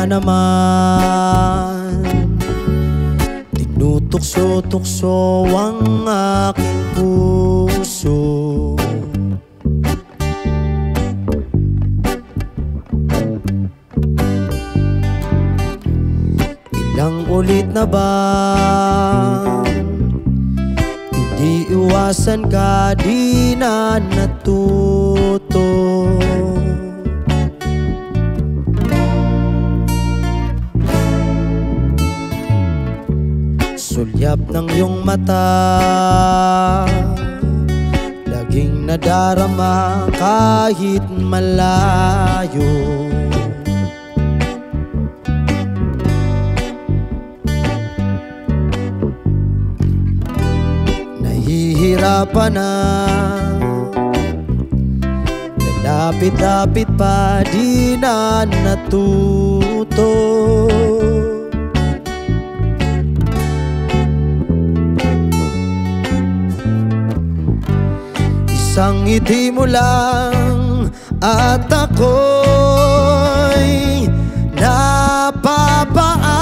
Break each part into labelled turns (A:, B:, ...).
A: na naman. Tinutokso-tukso ang aking puso. Ilang ulit na ba hindi iwasan ka, di na natuto. Sulyap ng iyong mata, laging nadarama kahit malayo. Nahihirapan na, lalapit-lapit pa, di na natuto. Isang ngiti mo lang at ako'y napapaamo.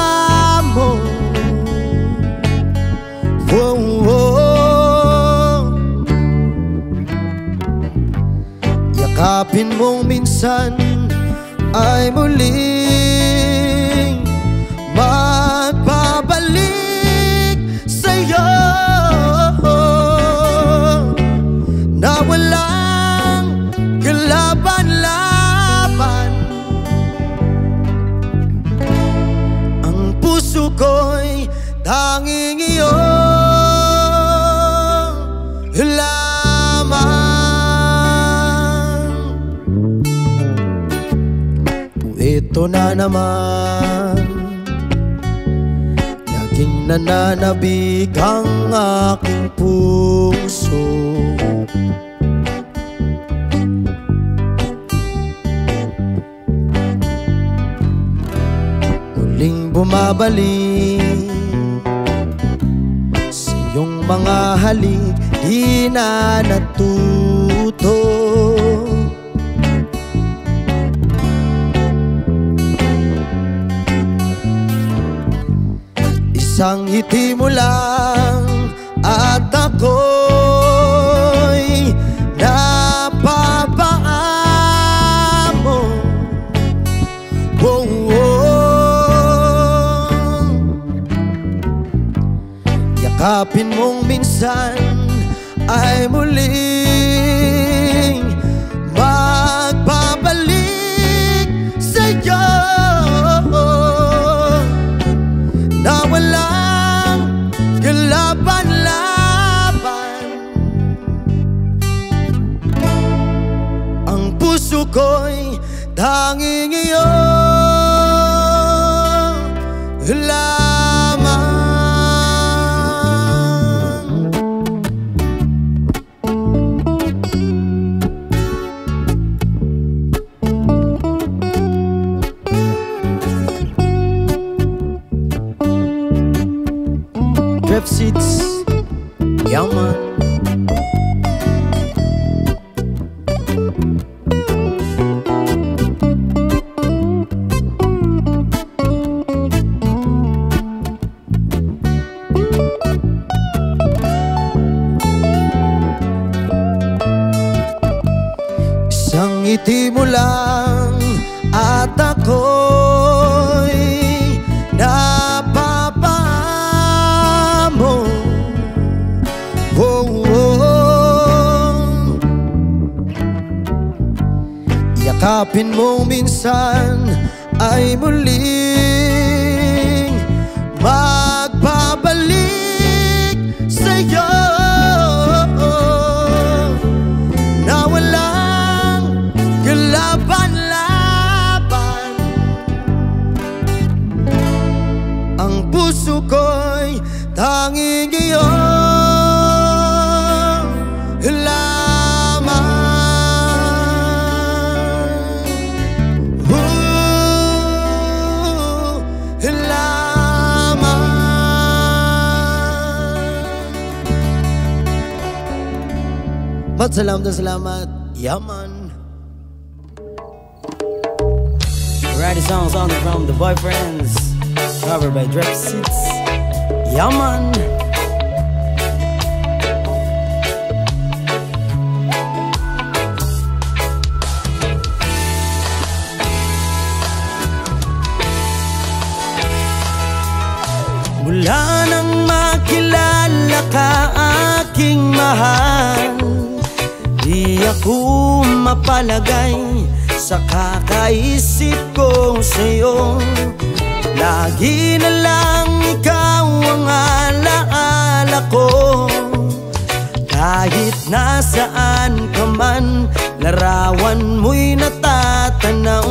A: Oh, oh. Yakapin mong minsan ay muling magpabalik sa'yo, na walang kalaban-laban. Ang puso ko'y tanging iyo lamang. Ito na naman, laging nananabik ang aking puso. Muling bumabalik sa iyong mga halik, di na natuto. Isang ngiti mo lang at ako'y napapaamo. Oh, oh. Yakapin mong minsan ay muling magpabalik sa'yo, na walang kalaban-laban. Ang puso ko'y tanging iyo lamang. Drip seats, yaman. Isang ngiti mo lang at ako'y napapaamo. Oh, oh. Yakapin mo minsan ay muling magpabalik sa'yo, na walang kalaban-laban. Ang puso ko'y tanging iyo lamang. Lamang. Salamat, yaman. Variety songs only from the Boyfriends, covered by Drip Seats. Yeah, man. Mula nang makilala ka, aking mahal, di ako mapalagay sa kakaisip ko sa'yo. Lagi na lang ikaw ang alaala ko. Kahit nasaan ka man, larawan mo'y natatanaw.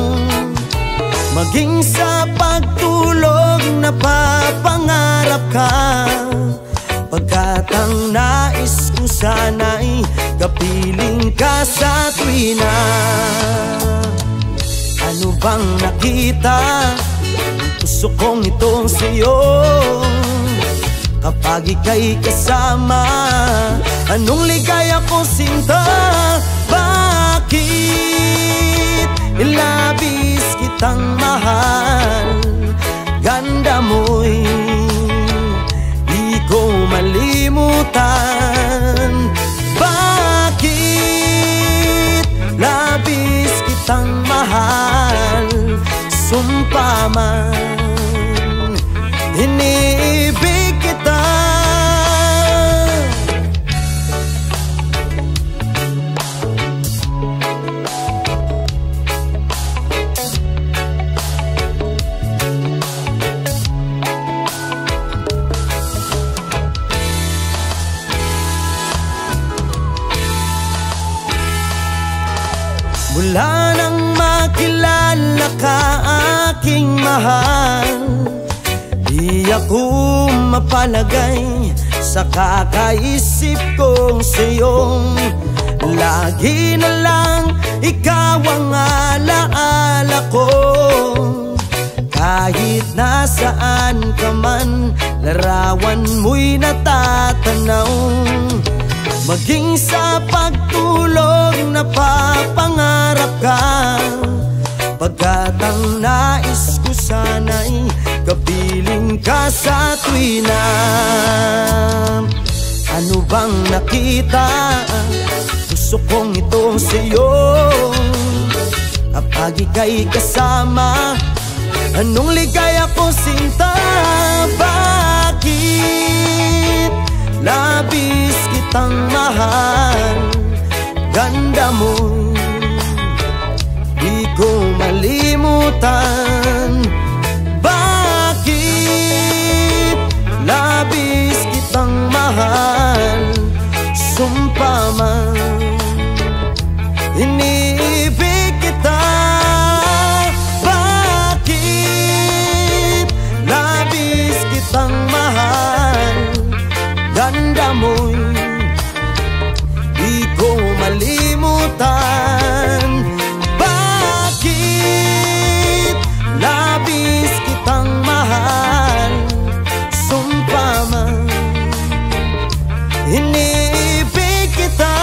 A: Maging sa pagtulog, napapangarap ka. Pagkat ang nais ko sana'y kapiling ka sa tuwina. Ano bang nakita ng puso kong ito sa'yo? Kapag ika'y kasama, anong ligaya ko sinta? Bakit ilabis kitang mahal? Ganda mo'y di ko malimutan. Bakit labis kitang mahal? Sumpa man, iniibig kita. Mula nang makilala ka, aking mahal, di ako mapalagay sa kakaisip ko sa'yo. Lagi na lang ikaw ang alaala ko. Kahit nasaan ka man, larawan mo'y natatanaw. Maging sa pagtulog, napapangarap ka. Pagkat ang nais ko sana'y kapiling ka sa tuwina. Ano bang nakita puso kong ito sa'yo? Kapag ika'y kasama, anong ligaya ko sinta? Bakit labis kitang mahal? Ganda mo di ko malimutan. Bakit labis kitang mahal? Sumpa man, iniibig kita. Bakit labis kitang mahal? Ganda mo'y di ko malimutan. Bakit labis kitang mahal? Sumpa man, iniibig kita.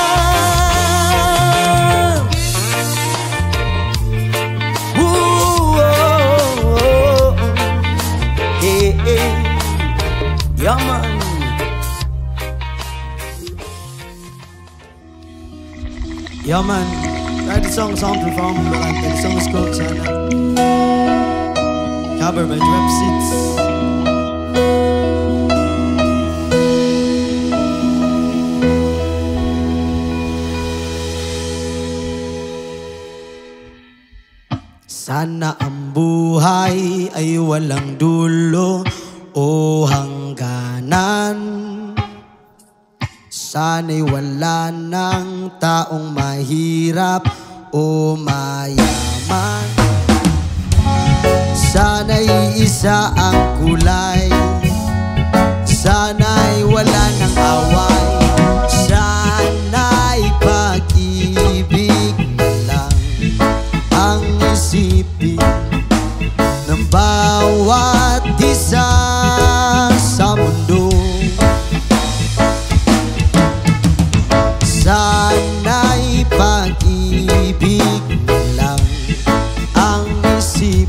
A: Ooh, oh, oh, oh. Hey, hey. Yeah, man. Yeah, man. Write the song sample from Belante. The song is called Sana, covered by Drip Seats. Sana ang buhay ay walang dulo o hangganan. Sana'y wala ng taong mahirap o mayaman. Sana'y isa ang kulay, sana'y wala ng away. Sana'y pag-ibig lang ang isipin ng bawat isa sa mundo. Sana'y pag-ibig lang ang isip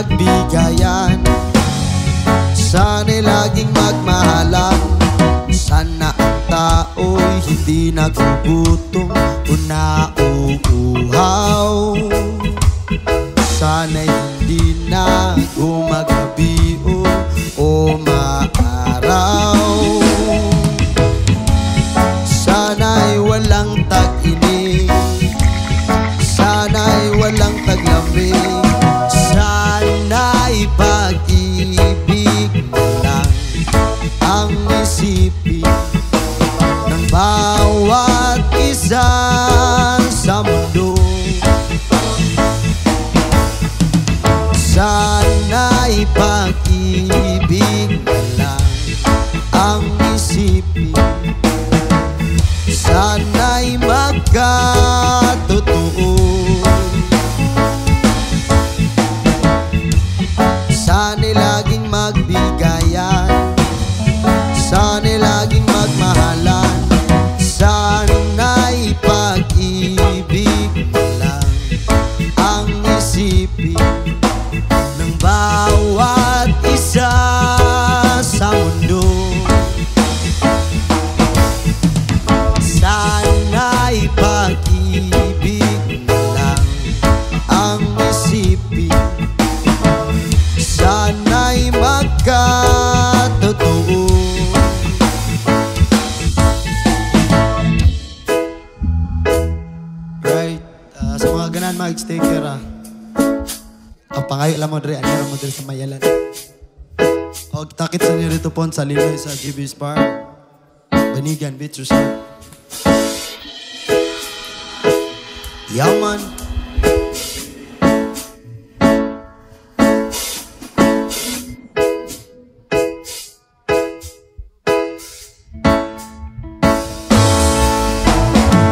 B: magbigayan, sana'y laging magmahalan. Sana ang tao'y hindi nagugutom o nauuhaw. Sana'y hindi na gumagabi o maaraw. Sana'y walang tag-init, sana'y walang taglamig, sana'y pag-ibig na lang ang isipin ng bawat isa sa mundo. Sana'y pag-ibig na lang ang isipin, sana'y magkatotoo. Sana'y laging magbigayan, sana'y laging magmahalan, sana'y pag-ibig na lang ang isipin ng bawat isa sa mundo. Sana'y pag-ibig na lang ang isipin, sana'y magkatotoo. Right, sa mga ganan mag-sticker ang pangayo lang mo dre, anira mo dre sa mayalan. O takit sa niyo rito po sa Linoy sa GB's Bar, Banigan Beach Resort. Yaman.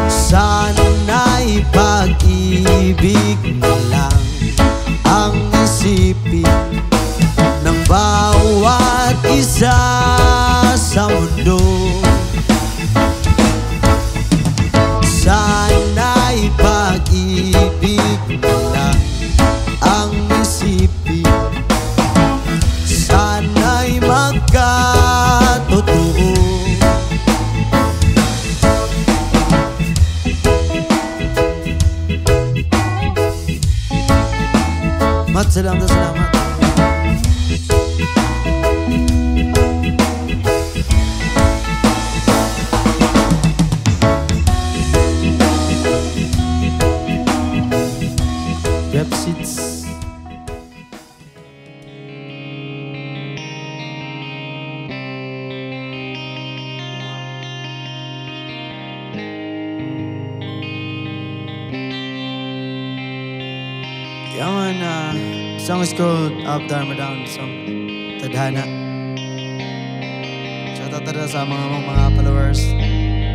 B: Sana'y pag-ibig na lang ang isipin ng bawat isa sa mundo. Sana'y pag-ibig na lang ang isipin, sana'y magkatotoo. Salamat, salamat. Grab seats. Yaman, song is called Up Dharma Down, song Tadhana. Shoutout na sa mga followers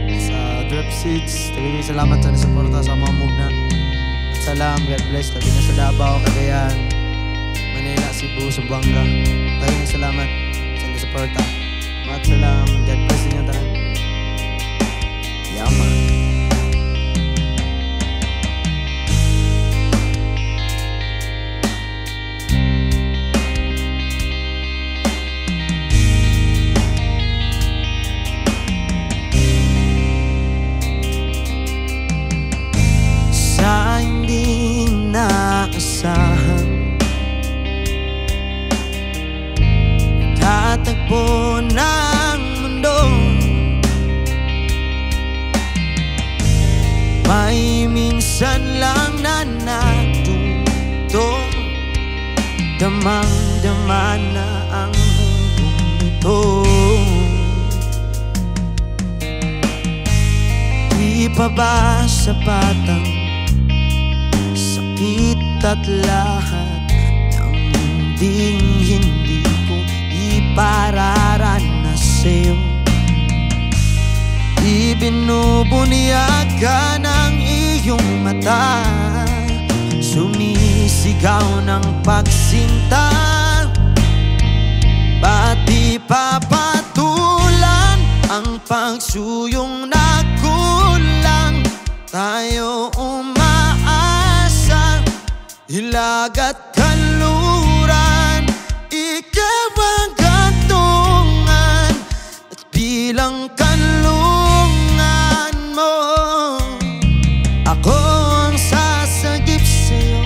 B: sa Drip Seeds. Tagay salamat sa nisuporta sa mga move na. At salam, God bless. Tabi na sa Davao, Cagayan, Manila, Cebu, Zamboanga. Tagay salamat sa nisuporta. At salam, God bless din yung tanan. Yaman. Tatagpo ng mundo, may minsan lang na natutong damang-dama na ang mundong ito. Di pa ba sapat ang sakit at lahat ng hindi ko ipararanas sa'yo? Ibinubunyag ka ng iyong mata, sumisigaw ng pagsinta. Ba't di papatulan ang pagsuyong na kulang? Tayo umaasa, hilag at kanluran. dakilang kanlungan mo. Ako ang sasagip sa'yo.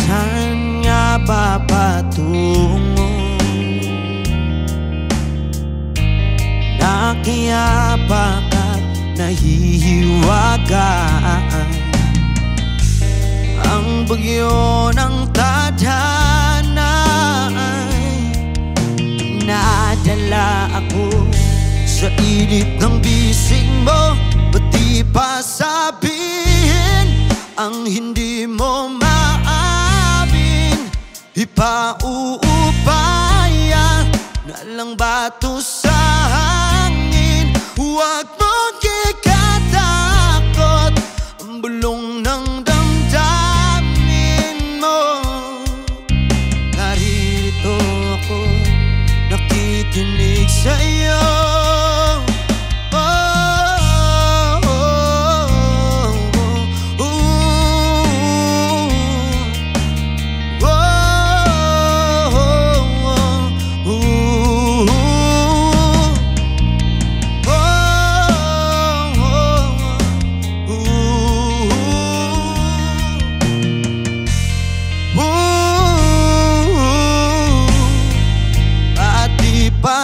B: Saan nga ba patungo? Nakiyapak at nahihiwagaan ang bagyo ng tadhana ay nadala ako sa init ng bisig mo. Ba't di pa sabihin ang hindi mo ipauupaya na lang bato sa hangin. Huwag mong ikatakot ang bulong ng damdamin mo. Naririto ako, nakikinig sa'yo.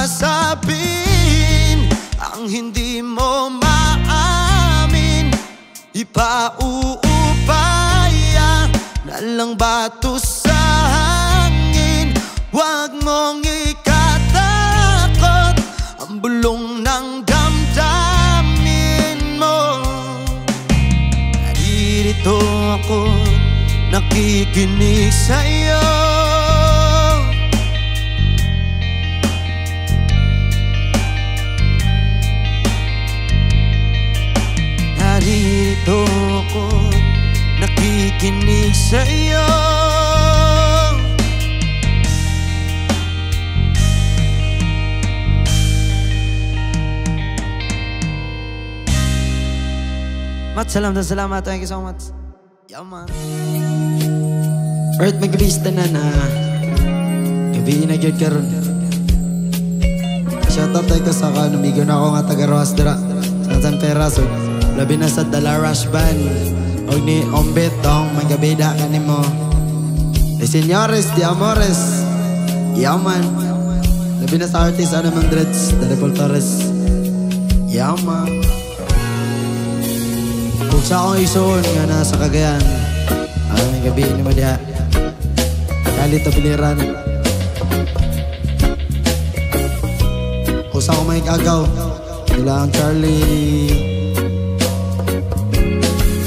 B: Sabihin ang hindi mo maamin, ipauupaya na lang bato sa hangin. Huwag mong ikatakot ang bulong ng damdamin mo. Naririto ako, nakikinig sa'yo. Narito ako, nakikinig sa'yo. Salamat. Thank you so much. Yaman. Earth, mag-release na gabi na gyud karon. Shoutout tayo ka sa kanumigo na ako nga taga-Rojas dira sa San Peraso. Labi na sa Dalarash Band o ni Ombet tong magabida ka ni mo. De señores, de amores. Yaman. Labi na sa artist Anamang Dreads, Daripol Torres. Yaman. Kung sa akong isuon nga nasa Cagayan, may gabi ni mo diha. Kalit o piliran. Kung sa akong may kagaw, nila ang Charlie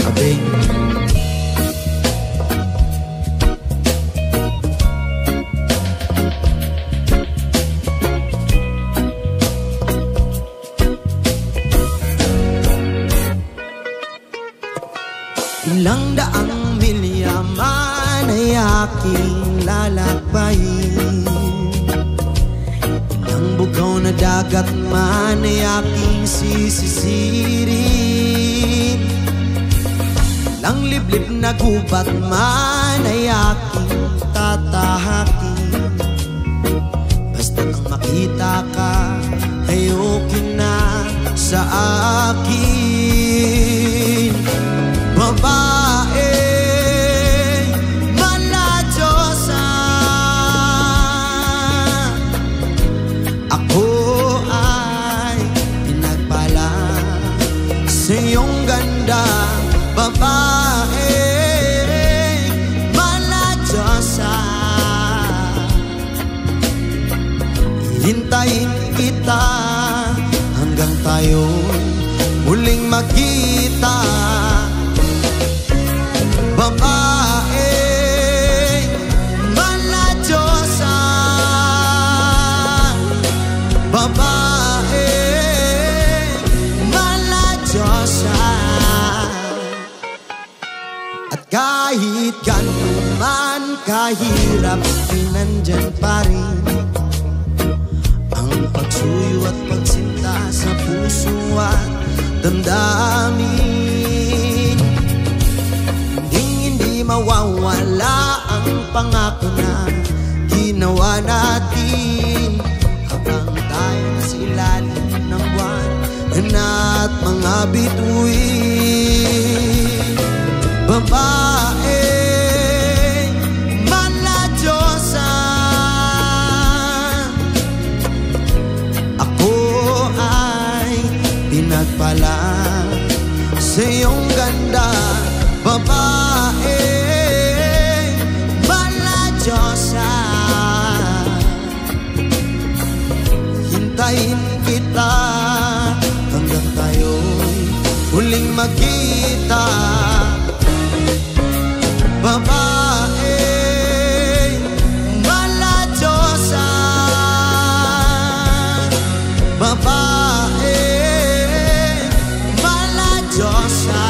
B: Abing. Ilang daang milya man ay aking lalakbayin, ilang bugaw na dagat man ay aking sisisirin, ilang liblib na gubat man ay aking tatahakin. Basta nang makita ka ay okay na sa akin. Babae malajosa, ako ay pinagpala sa iyong ganda. Babae malajosa, hintayin kita hanggang tayo'y muling magkita. Babae malajosa, At kahit gano'n man kahirap, nandyan pa rin ang pagsuyo at pagsinta sa puso at damdamin. Hindi mawawala ang pangako na ginawa natin habang tayo sa ilalim ng buwan at mga bituin. Babae Malajosa, ako ay pinagpala sa iyong ganda. Babae Malajosa, hintayin kita hanggang tayo'y huling magkita. Babae Malajosa, babae Malajosa.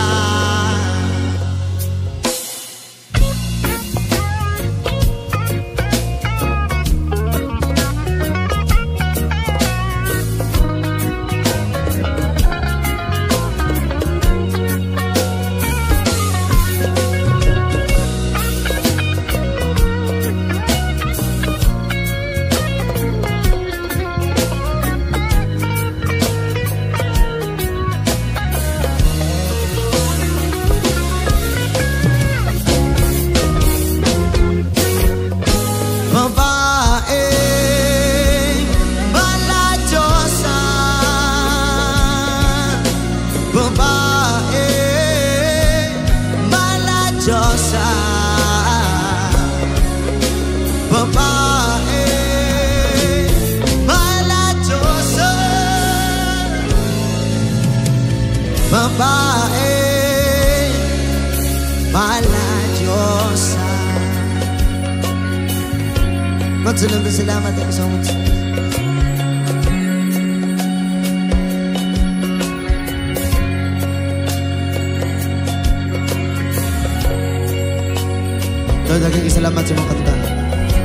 B: Babae Malajosa. Salamat. Thank you so much. Daghang salamat sa mga kanta.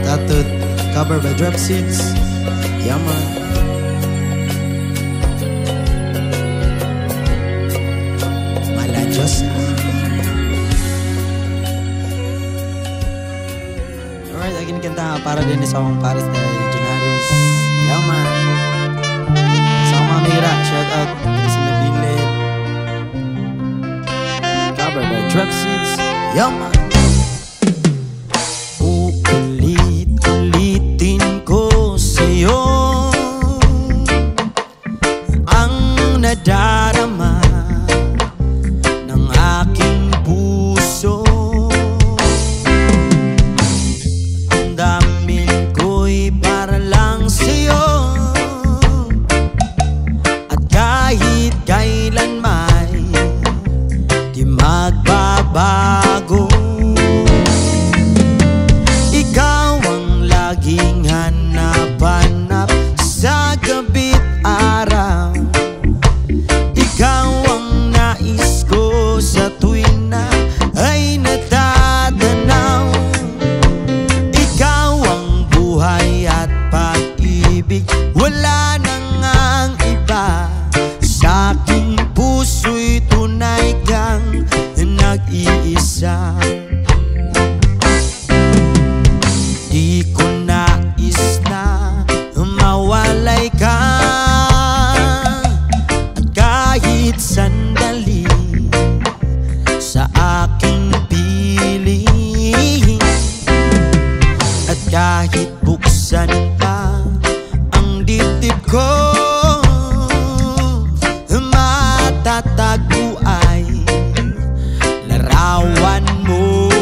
B: Tattooed, cover by Drop Seeds. Yaman. Alright, lagi ni kanta para din sa akong pares kay Junaris. Yaman. Sa akong mamira, shout out sa Nabilid. Cover by Drop Seeds. Yaman. Uulit-ulitin ko sa'yo ang nadarama ng aking puso. Ang damdamin ko'y para lang sa'yo, at kahit kailan may di magbabago. Ikaw ang laging hanap-hanap sa gabi't araw. Ikaw ang nais ko sa tuwing na ay natatanaw. Ikaw ang buhay at pag-ibig, wala nang ang iba. Sa aking puso'y tunay kang nag-iisa. Di ko nais na mawalay ka, at kahit sandali sa aking piling, at kahit buksan pa ang dibdib ko, matatagpo ay larawan mo.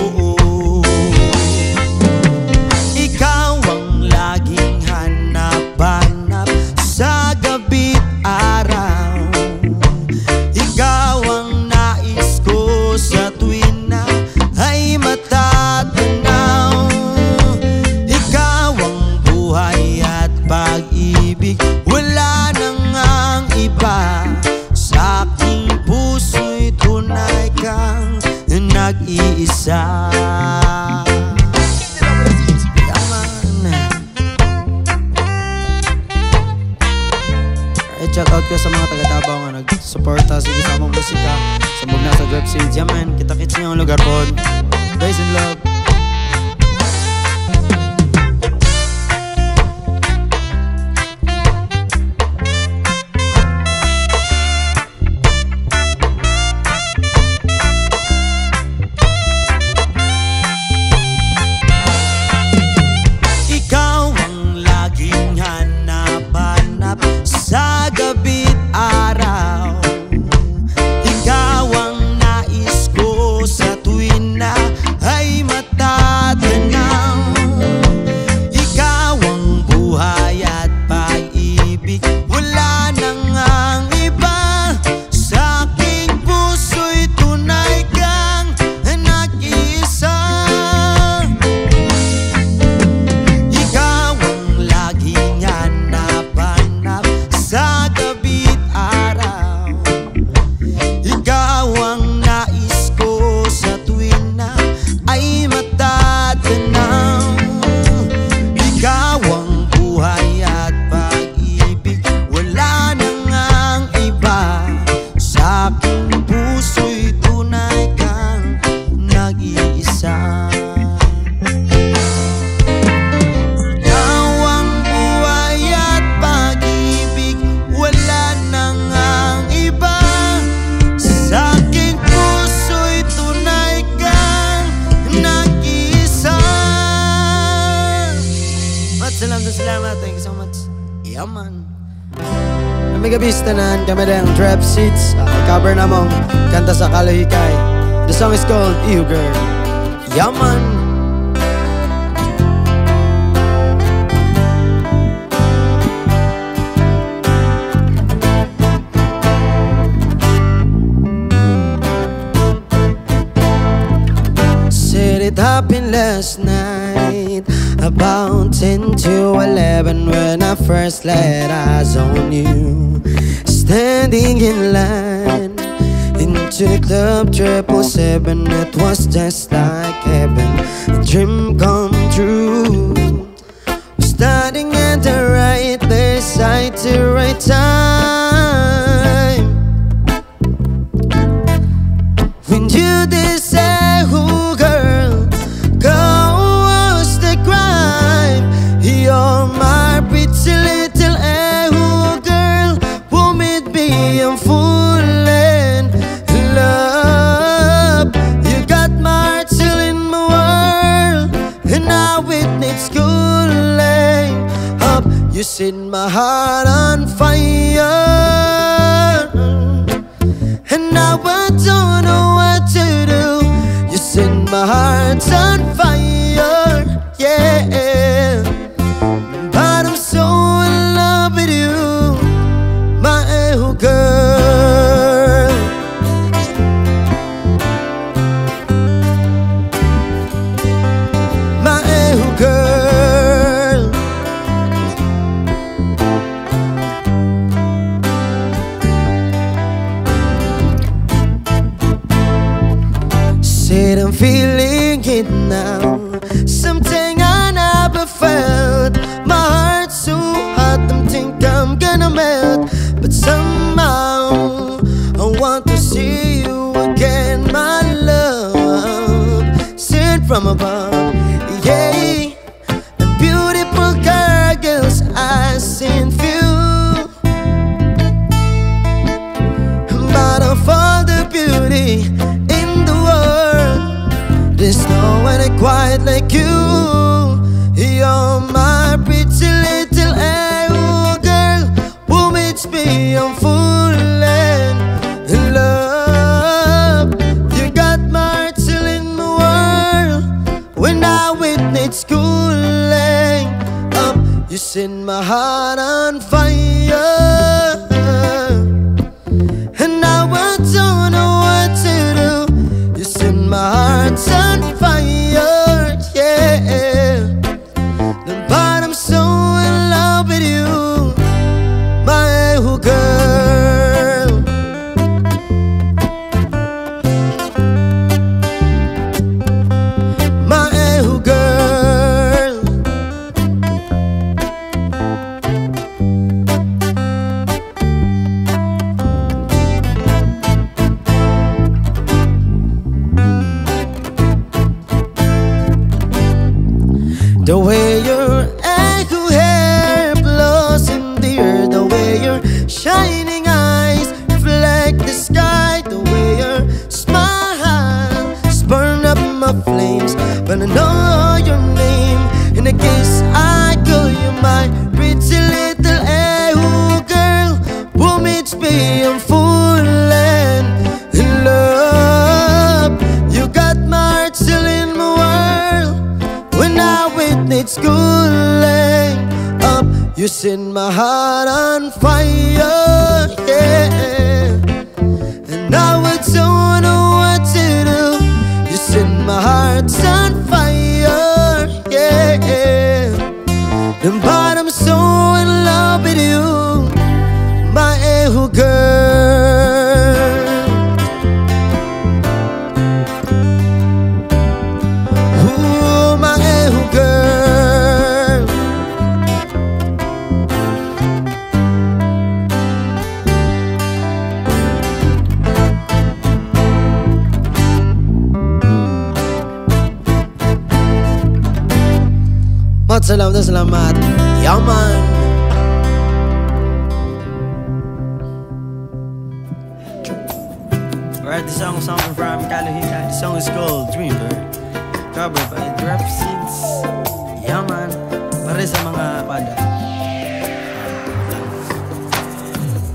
A: nag-iisa.
B: Shout out ko sa mga taga-Davao nga nag-suporta sa isamang musika sa mugna sa Drip Seeds. Yeah man, kita-kits niyo ang lugar po. Guys in love.
A: Ikaw ang laging hanap-hanap sa gabi't araw. Ikaw ang nais ko sa tuwin na ay matatanaw. Ikaw ang buhay at pag-ibig, wala nang ang iba. Sa aking puso'y tunay kang nag-iisa. Ikaw ang laging hanap-hanap sa gabi't araw. Ikaw ang nais ko sa tuwin na ay matatanaw. Ikaw ang buhay at pag-ibig, wala nang ang iba. Sa aking puso'y tunay kang nag-iisa. Ikaw ang buhay at pag-ibig, wala nang ang iba. Sa aking puso'y tunay kang nag-iisa. Salamat. Thank you so much. Yeah man.
B: May gabis tanan kami ng Drip Seeds. Cover na mong kanta sa Kaluhikay. The song is called Ihu Girl.
A: Yeah man.
B: Said it happened last night about 10 to 11 when I first laid eyes on you. Standing in line into the club 777, it was just like heaven, a dream come true. Standing at the right place, side to right time. When you did say, "Ooh, girl, go wash the crime." You're my pretty little ooh, girl, won't it be a full in love? You got my heart still in my world, and now it needs cooling up. You set my heart on fire, and now I don't know what to do. You set my heart on fire, yeah. But I'm so in love with you, my girl. My girl. Said I'm feeling it now, something I never felt. My heart's so hot, I think I'm gonna melt. But somehow I want to see you again, my love. Sent from above, yeah. And beautiful girls I seen few, but of all the beauty in the world, there's no one quite like you. You're my pretty little girl, who makes me I'm full in love. You got my heart still in the world, when I witness cooling up. You set my heart on fire, and now I don't know what to do. You set my heart on fire, yeah. But I'm so in love with you, my girl.
A: The way your hair blows in the air, the way your shining eyes reflect the sky, the way your smile burn up my flames. But I know your name, in the case I call you my pretty little girl. Whom it's me, I'm fooling in love. You got my heart still in my world. When I witness schooling up, you set my heart on fire, yeah. And I would don't know what to do. You set my heart on fire, yeah. But I'm so in love with you, my girl. Ooh, my girl. Salamat. Yeah, man. Alright, the song is from Kalahika. The song is called Dreamer, covered by Drip Seeds. Yeah, man. Para sa mga banda.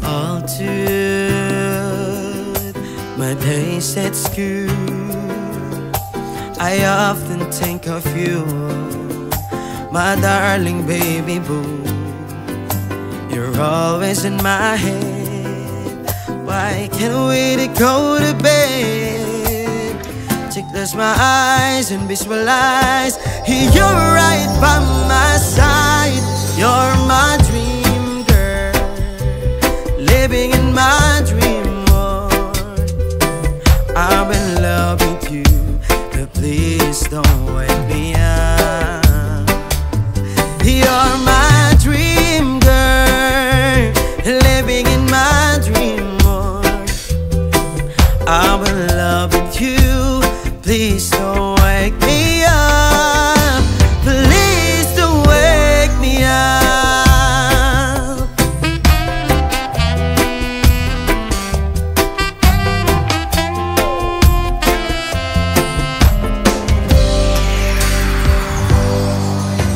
A: Altitude, my days at school, I often think of you, my darling baby boo. You're always in my head. Why can't we go to bed? To close my eyes and visualize you're right by my side. You're my dream girl, living in my dream world. I'm in love with you, but please don't wake me up. You're my dream girl, living in my dream world. I'm in love with you, please don't wake me up. Please don't wake me up.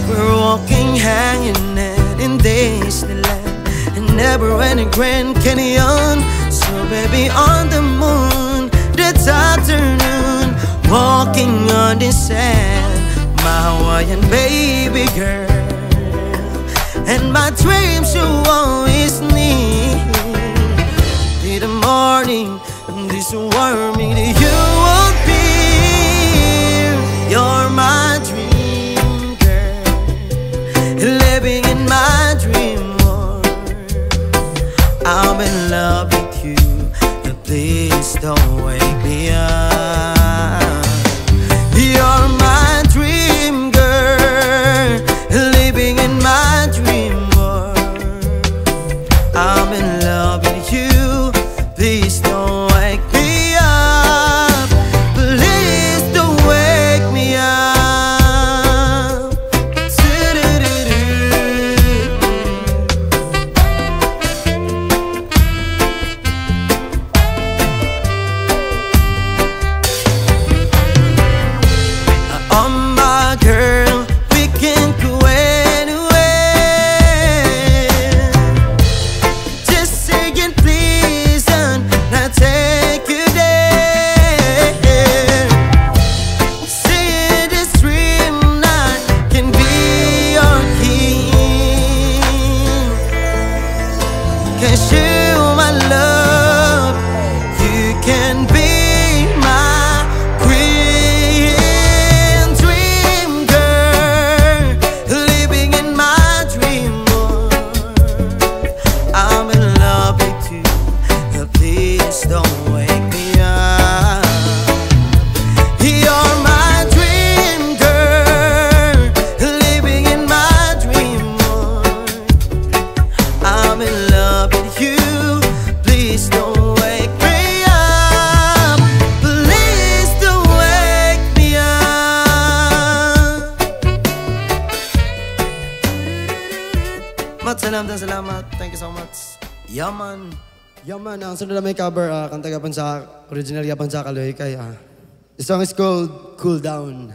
A: We're walking, hanging out in Disneyland, and never ending Grand Canyon. So baby, on the moon, that's afternoon, walking on the sand, my Hawaiian baby girl. And my dreams you always need. In the morning, and this warming that you will be. You're my dream girl, living in my dream world. I'm in love with you, but please don't wake me up. You're my dream girl, living in my dream world. I'm in love with you, please don't wake me up. salamat. Thank you so much. Yaman.
B: Yaman, ang sunod na may cover, kanta gapan sa, original gapan sa Kaloy kay, the song is called Cool Down.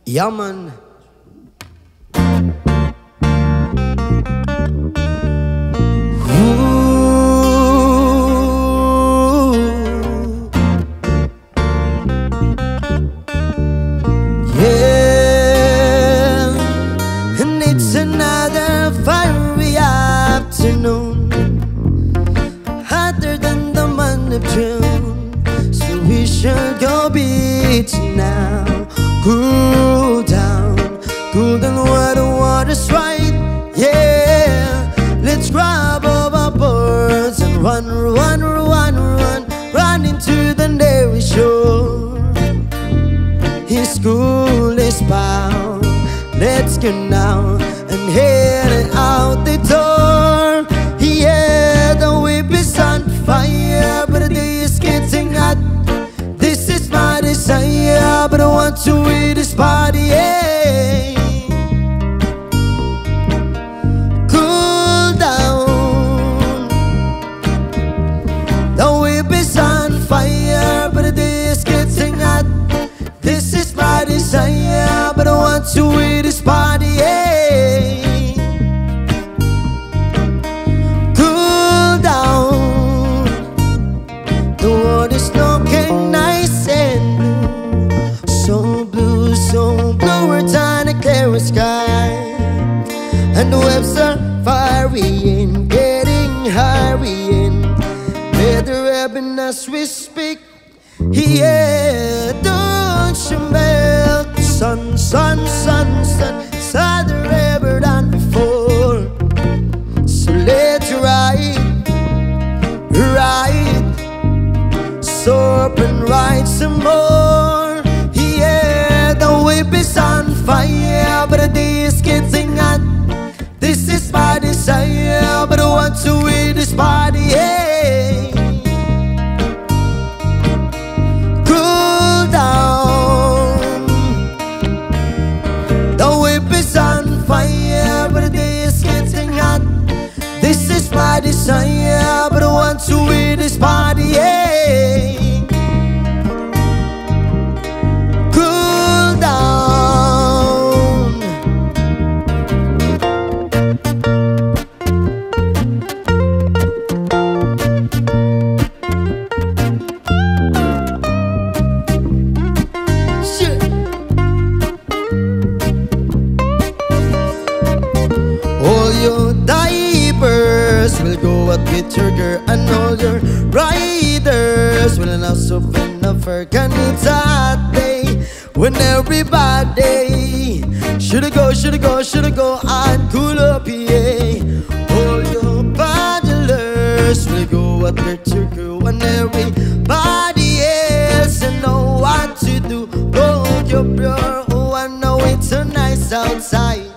B: Yaman.
A: Another fiery afternoon, hotter than the month of June. So we shall go beach now. Cool down while the water's right. Yeah, let's grab all our boards and run into the nearby shore. His school is bound. Let's go now and head out the door. Yeah, the whip is on fire, but the day is getting hot. This is my desire, but I want to eat this party. Yeah. Cool down. The whip is on fire, but the day is getting hot. This is my desire, but I want to eat this party. Yeah. Cool down. The water's looking nice and blue, so blue, we're trying to clear the sky. And the waves are fiery and getting hurrying. Better ebbing as we speak. Yeah, don't you melt the sun, inside the river than before. So let's ride, soar up and ride some more. Yeah, the whip is on fire, but the day is getting hot. This is my desire, but I want to eat this party. Yeah. Cool down. The whip is on fire, but the day is getting hot. This is my desire, but I want to eat this party. Yeah. Cool down. Shit. All your diapers will go out with your girl, and all your riders will also fin of her. Can it's a hot day when everybody shoulda go and cool up, yeah. All your paddlers will go out with your girl, when everybody else know what to do. Hold your pure, oh I know it's so nice outside.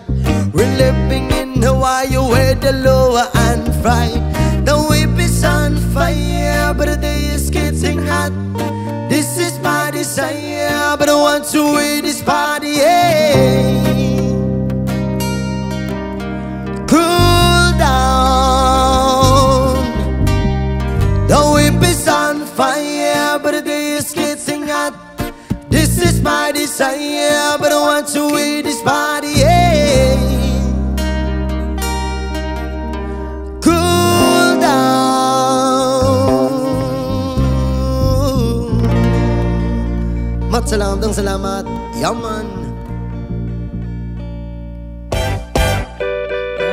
A: We're living in Hawaii where the lower and fried. The whip is on fire, but the day is getting hot. This is my desire, but I want to eat this party. Yeah. Cool down. The whip is on fire, but the day is getting hot. This is my desire, but I want to eat this party. Yeah. Cool down. Salamat. Yaman.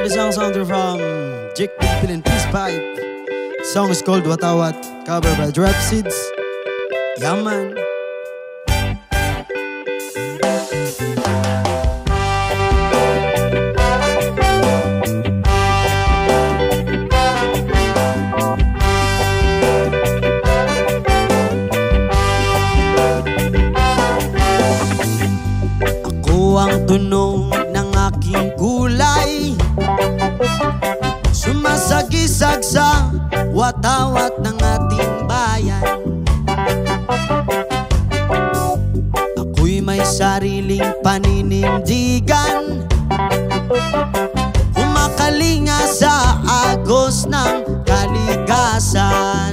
B: The song sounded from Jake Bill and Peace Pipe. Song is called Watawat, covered by Drop Seeds.
A: Yaman. Ang tunog ng aking kulay sumasagisag sa watawat ng ating bayan. Ako'y may sariling paninindigan, Kumakalinga sa agos ng kaligasan.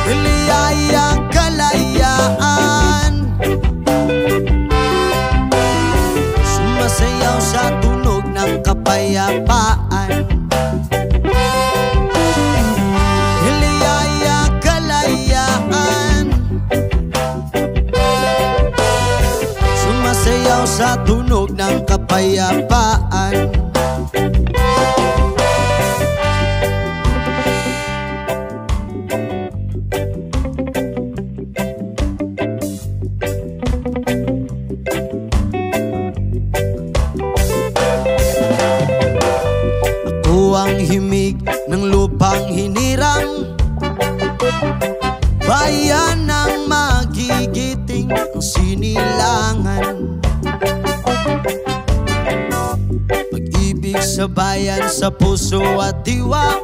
A: Liyayang kalayaan, sumasayaw sa tunog ng kapayapaan. Liyayang kalayaan, sumasayaw sa tunog ng kapayapaan. Ang himig ng lupang hinirang, bayan ng magigiting ang sinilangan. Pag-ibig sa bayan sa puso at diwa,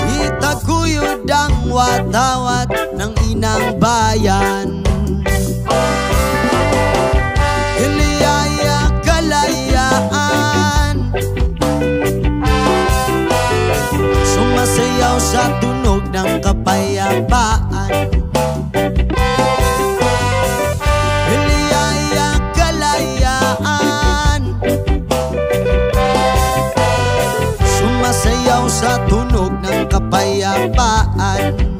A: itaguyod ang watawat ng inang bayan. Iliyaya kalayaan, sumasayaw sa tunog ng kapayapaan. Liyaya kalayaan, sumasayaw sa tunog ng kapayapaan.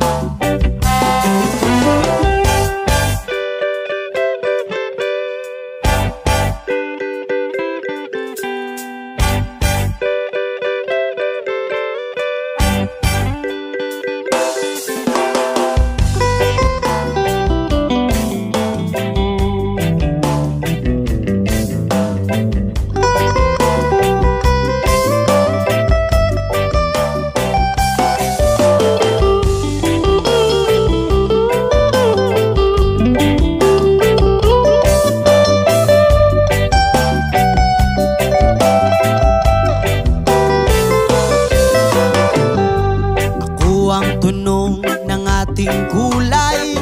A: Ng ating kulay,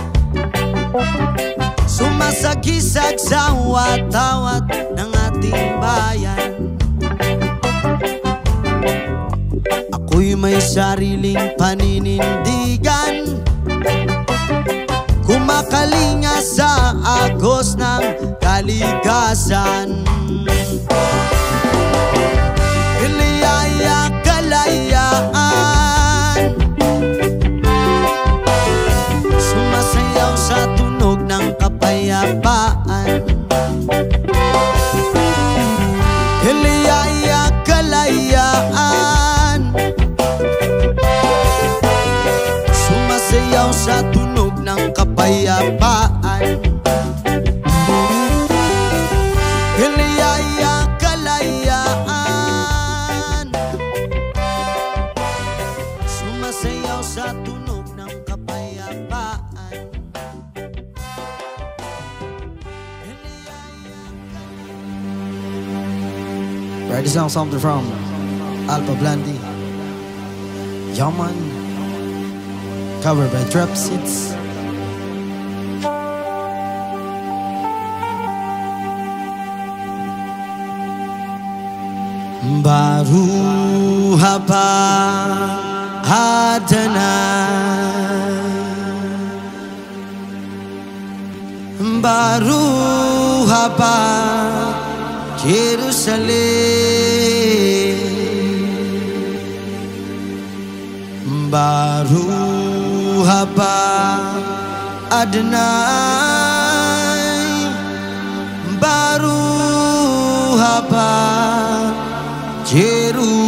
A: sumasagisag sa watawat ng ating bayan. Ako'y may sariling paninindigan, kumakalinga sa agos ng kaligasan. Iliyaya kalayaan, sumasayaw sa tunog ng kapayapaan. Liyaya kalayaan, sumasayaw sa tunog ng kapayapaan. Liyaya kalayaan, sumasayaw sa tunog ng kapayapaan.
B: Write this song something from Alpha Blondie. Yaman. Covered by Drop Seeds.
A: Baru haba Adonai, baru haba Jerusalem, baru haba Adonai, baru haba Jerusalem.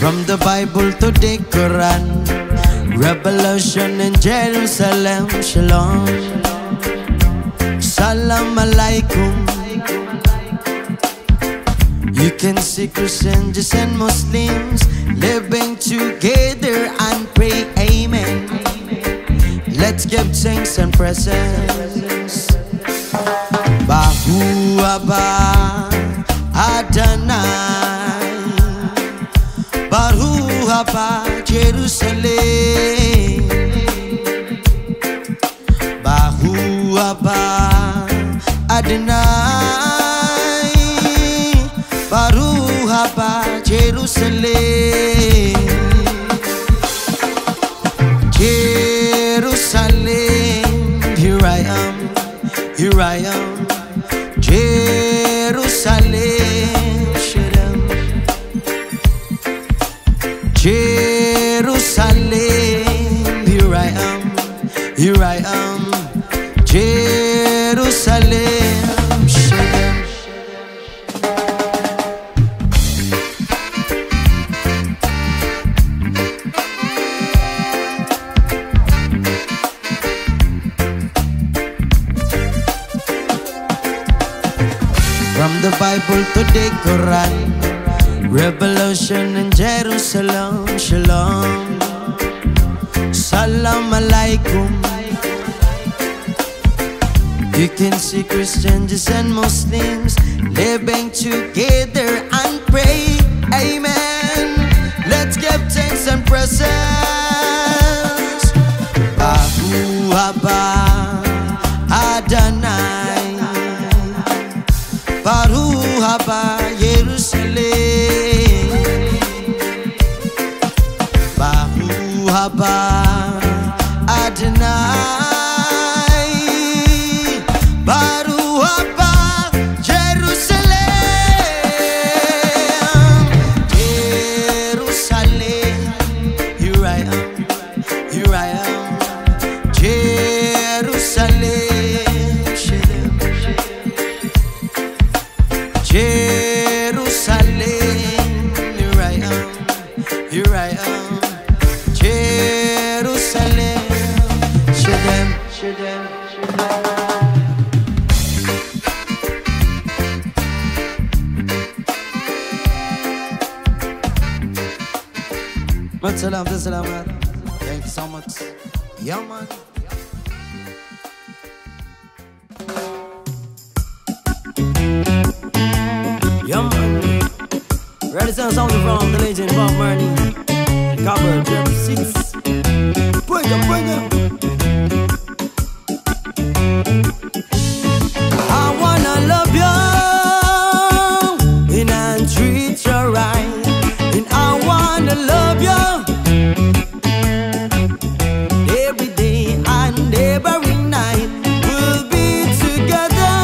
A: From the Bible to the Quran, revolution in Jerusalem, shalom. Salam alaikum. You can see Christians, Jews and Muslims living together and pray amen. Let's give thanks and presents Bahu Haba Adonai, Baruch Haba Jerusalem, Bahu Haba Adonai, Baruch Haba Jerusalem, Jerusalem, here I am, here I am, Jerusalem, Shalom, Jerusalem, here I am, here I am, Jerusalem, Shalom. From the Bible to the Quran, revolution in Jerusalem, Shalom, Salam Alaikum. You can see Christians and Muslims living together and pray, amen. Let's give thanks and praises. Bahu Haba Adonai, Baruch Haba Jerusalem, Baruch Haba Adonai, Baruch Haba Jerusalem, Jerusalem, here I am, here I am, Jerusalem, Shalom, Jerusalem, here I am, here I am, Jerusalem, Shalom, Shalom, Salam, salamat. Thank you so much. Yeah, man. Yeah, man. Ready to sound from the legend Bob Marley. Cover Drip 6. Bring it, bring it. I wanna love you and treat you right, and I wanna love you every day and every night. We'll be together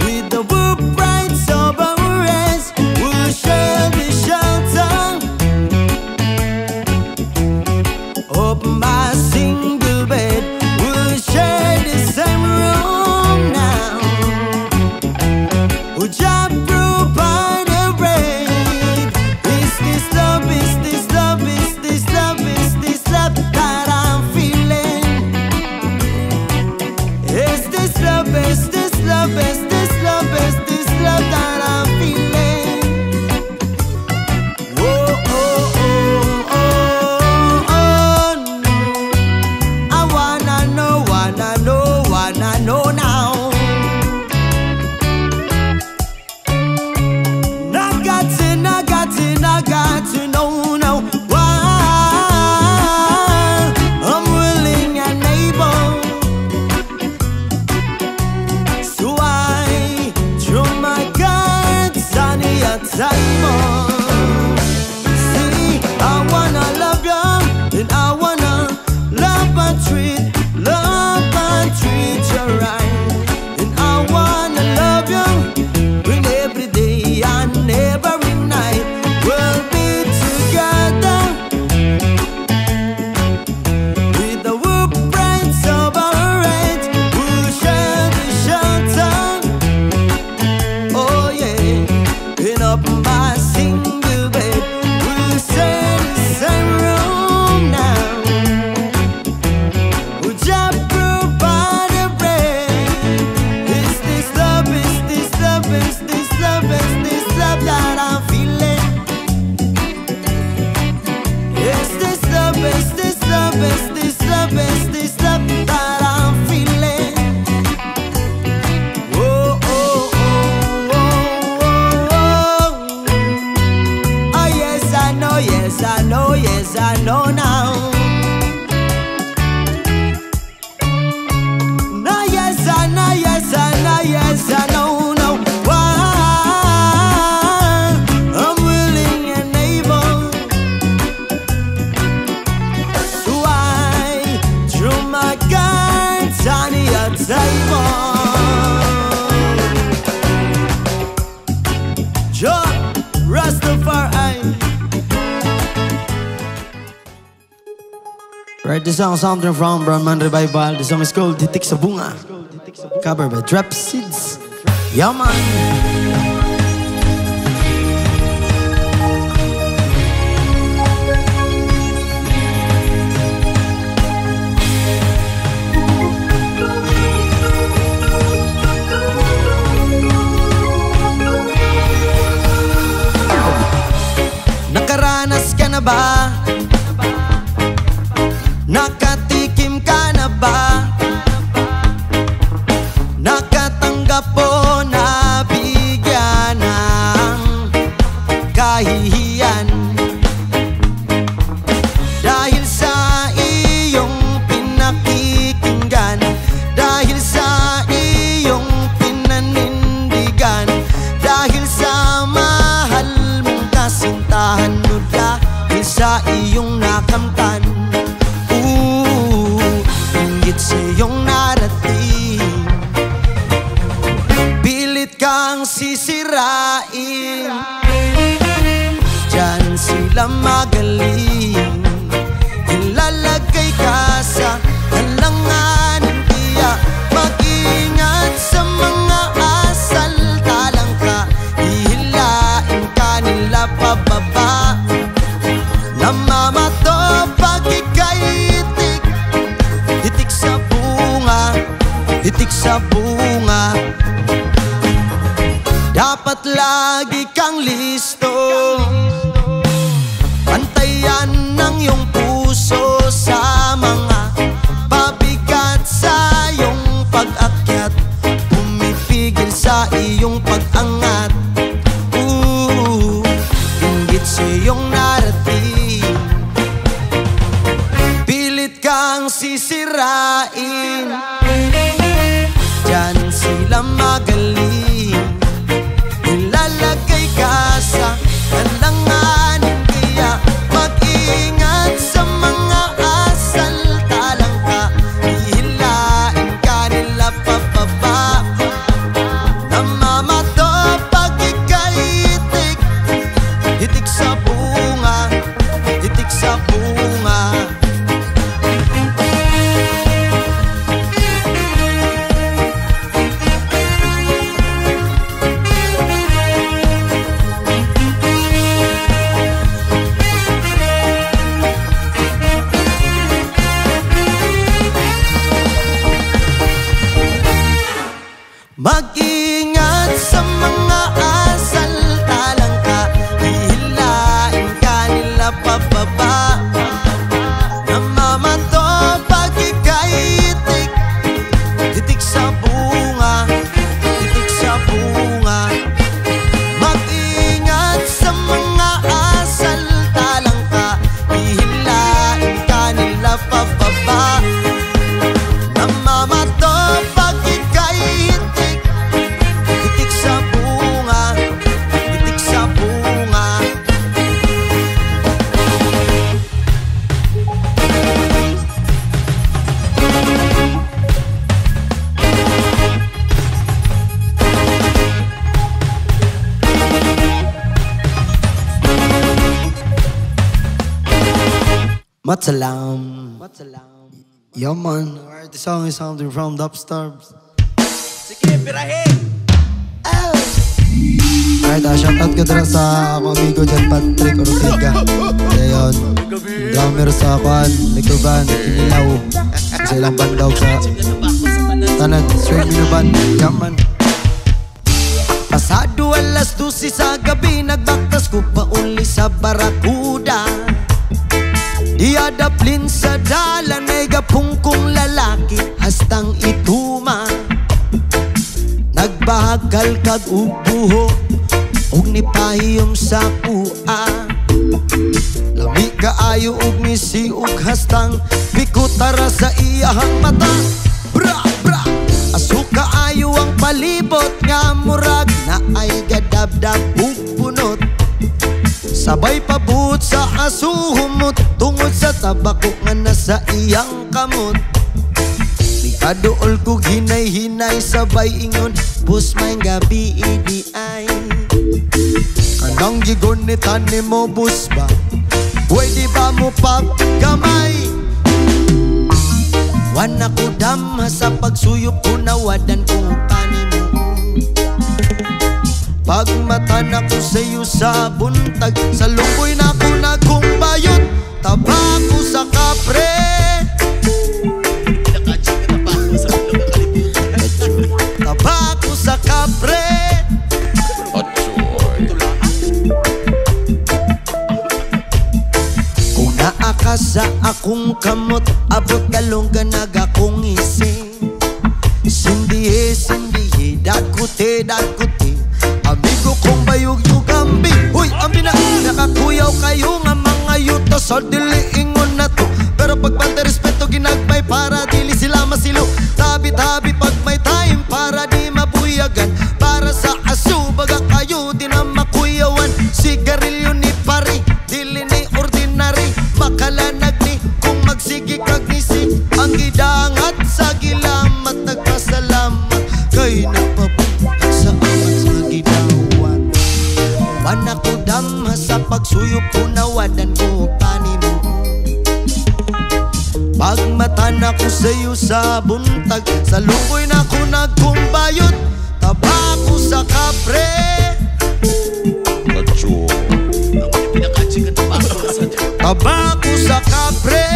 A: with the wood brights of our rays. We'll share the shelter yes, I know now. No, yes, I know, yes, I know, yes, I know now. Why I'm willing and able, so I threw my cards on your table. Rastafari. Right, this song something from Brown Man Revival. This song is called Hitik sa Bunga, covered by Drop Seeds. Yeah, man. Nakaranas ka na ba? Nakatikim ka na ba? Nakatanggap po na bigyan ng kahihiyan dahil sa iyong pinakikinggan, dahil sa iyong pinanindigan, dahil sa mahal mong kasintahan mo, dahil sa iyong nakamtan. Ingit sa iyong narating, pilit kang sisirain. Diyan sila magaling, ilalagay ka sa alanganin. Kaya mag-ingat sa mga asal, talang ka, hihilain ka nila pababa. Namamato pag ika'y hitik, hitik sa bunga, hitik sa bunga. Dapat lagi kang listo, pantayan ng iyong puso sa mga pabigat sa iyong pag-akyat, pumipigil sa iyong pag-angat. Inggit sa iyong narating, pilit kang sisirain. Diyan sila magaling, ilalagay ka sa alanganin. Kaya mag-ingat sa mga asal, talang ka, hihilain ka nila pababa. Namamato pag ika'y hitik, hitik sa bunga, hitik sa bunga. Mag-ingat sa mga asal, talang ka, hihilain ka nila pababa. Namamato pag ika'y hitik, hitik sa bunga, hitik sa bunga. Mag-ingat sa mga asal, talang ka, hihilain ka nila pababa. Namamato pag ika'y hitik, hitik sa bunga, hitik sa bunga. Matsalam. Yeah, man. Alright, the song is something from Dubstars.
C: Sige, birahin!
A: Alright, shoutout ko dira sa akong amigo dyan, Patrick Ortega. Kaya yun, drummer sa Kwan, Likuban, Kinilaw. Sa ilang bandog sa Tanag, Straight Minuban. Yaman. Pasado alas 12 sa gabi, nagbaktas ko pa uli sa Barakuda. Diadaplin sa dalan, may gapungkong lalaki, hastang ituma. Nagbagal kag ubuho, ug nipahiyom sa kuha. Lami kaayo ug misi ug hastang pikutara sa iyahang mata. Bra bra asuka ayo ang palibot nga murag na ay gadabdab ug bunot. Sabay pabuot sa asuhumot tungod sa tabako nga nasa iyang kamot. Kaduol ko hinay-hinay sabay ingon bus may gabi idi ay kanang gigon ni tani mo bus ba pwede ba mo pagkamay. Wana ko dama sa pagsuyop ko nawadan ko pani mo. Pagmata na ko sa'yo sa buntag sa lumboy na ko nagkumbayot tabako sa kapre. Tabako sa kapre. Kung naa ka sa akong kamot abot kalonggan nagakong ising. Sindihe sindihe dakuti dakuti amigo kong bayog-yug ambi. Huy ambi na nakakuyaw kayo nga mga yuto sa diliingon na to. Pero pagpante respeto ginagmay para dili sila masilo. Tabi-tabi pag may time para di mabuyagan. Para sa aso baga kayo di na makuyawan. Sigarilyo ni pari dili ni ordinary. Makalanag ni kung magsigi kag nisi. Ang gidangat sa gilamat nagpasalamat kay nagpabuhat sa amat sa gidawat. Wana ko damha sa pagsuyop ko nawadan ko pani mo. Pagmata na ko sa'yo sa buntag sa lumboy na ko nagkumbayot tabako sa kapre. Tabako sa kapre.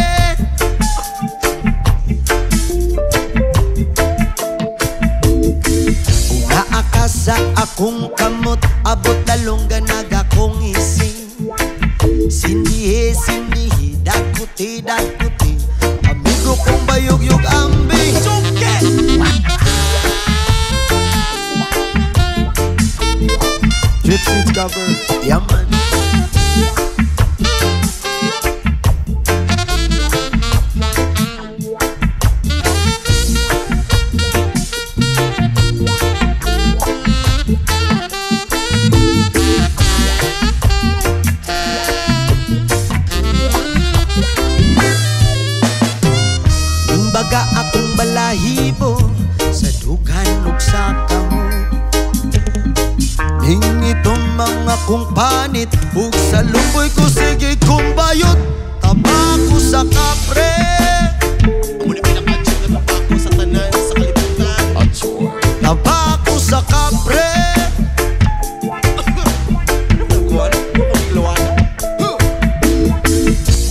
A: Kung naa ka sa akong kamot abot dalonggan nagakong ising. Sindihe sindihe dakuti dakuti amigo kong bayog-yug ambi.
B: Drip Seeds cover.
A: Yeah man. Baga akong balahibo sa dughan ug sa kamo. Ning itong mga kong panit ug sa lumboy ko sige kong bayot tabako sa kapre.
C: Muli pinakaching na tabako sa tanan sa kalibutan.
A: Tabako sa kapre.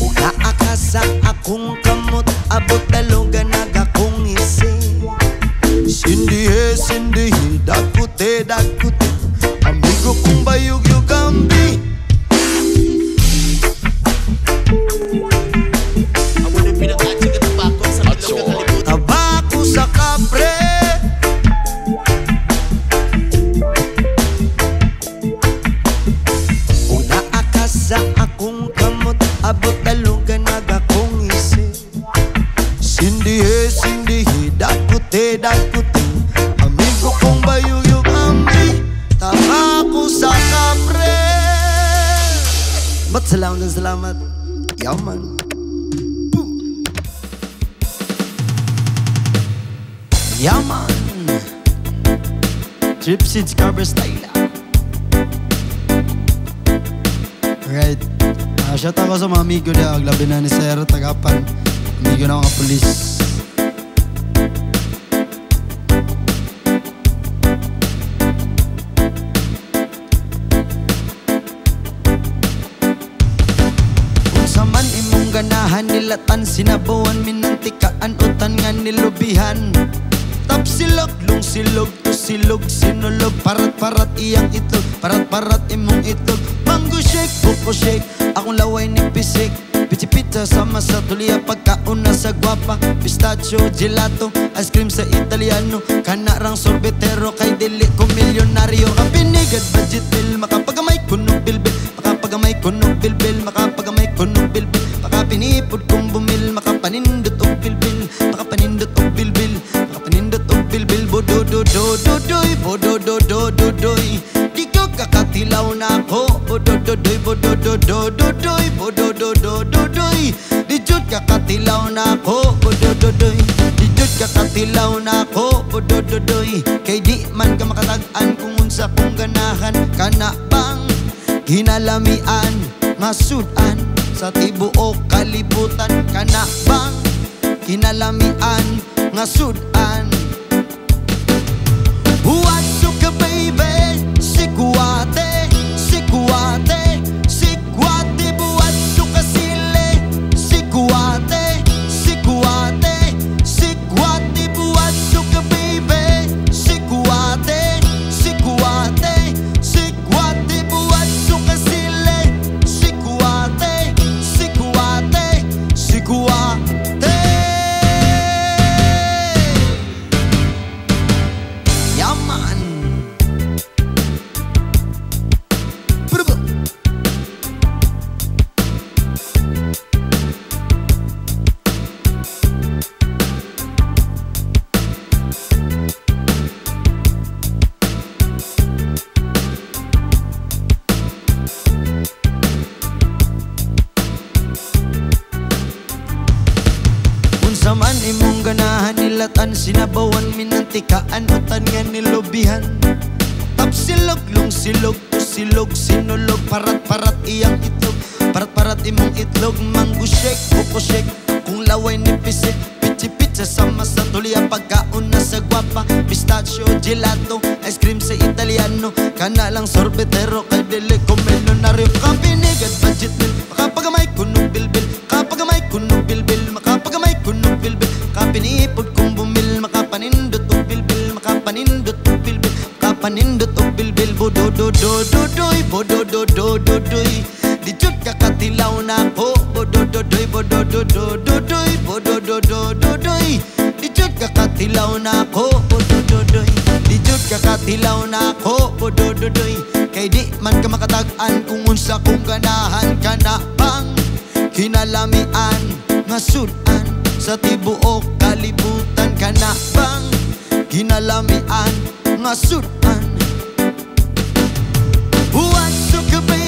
A: Kung naa ka sa akong kamot abot dalonggan nagakong ising. Sindihe sindihe dakuti dakuti amigo kong bayog-yug ambi.
C: Muli pinakaching na tabako sa kalibutan.
A: Tabako sa kapre. Kung naa ka sa akong kamot abot dalonggan nagakong ising. Sindihe sindihe dakuti dakuti amigo kong bayog-yug ambi. Tabako sa kapre. Ba't salamat ng salamat. Yaman. Yaman.
B: Drip Seeds cover style. Right. Shout out ko sa mga amigo niya. Labi na ni Sir Tagapan. Amigo na mga pulis.
A: Sa man imong ganahan nilatan sinabawan minantikaan utan nga nilubihan. Tapsilog lung silog to silog sinulog parat-parat iyang itlog parat-parat imong itlog. Mango shake, coco shake, akong laway ni pisik. Pichi-pizza sama sa tuliya pagkauna sa guwapa. Pistachio, gelato, ice cream sa Italiano. Kanarang sorbetero kay dili ko milyonaryo. Ang binigad budget bill makapagamay kunog bilbil. Makapagamay kunog bilbil. Makapagamay kunog bilbil. Kapinipod kong bumil, makapanindot og bilbil, makapanindot og bilbil, makapanindot og bilbil. Bodododododoy, bodododododoy, di ko kakatilaw na ako. Bodododoy, bodododododoy, bodododododoy, di jud kakatilaw na ako. Bodododoy, di jud kakatilaw na ako. Bodododoy, kay di man ka makatag-an kung unsa kong ganahan. Kana bang hinalamian, masudan sa tibuok kalibutan. Kana bang hinalamian, ngasudan. Huwaso ka baby, sikwate, sikwate, sikwate. Buwaso ka sile, sikwate, sikwate, sikwate. Buwaso ka baby, sikwate, sikwate, sikwate. Buwaso ka sile, sikwate, sikwate, sikwate. Yaman. Brubo. Unsa man imong ganahan, nilatan, sinabawan, minantikaan, utan nga nilubihan. Tapsilog, lung silog, usilog, sinulog, parat-parat iyang itlog, parat-parat imong itlog. Mango shake, coco shake, kung laway ni pisik, pichi-pitsa sama sa tuliya, pagkaon na sa gwapa. Pistachio, gelato, ice cream sa Italiano, kana lang sorbetero, kay dili ko milyonaryo. Kapinigad budget bill, makapagamay kuno bilbil, kapagamay kuno bilbil, makapagamay kuno bilbil. Kapinipod kong bumil, makapanindot og bilbil, makapanindot og bilbil, makapanindot og bilbil. Bodododododoy, bodododododoy, di jud kakatilaw na ako. Bodododoy, bodododododoy, bodododododoy, di jud kakatilaw na ako. Bodododoy, di jud kakatilaw na ako. Bodododoy, kay di man ka makatag-an kung unsa kong ganahan. Kana bang hinalamian, ngasudan sa tibuok kalibutan. Kana bang hinalamian, ngasudan. Huwaso ka baby,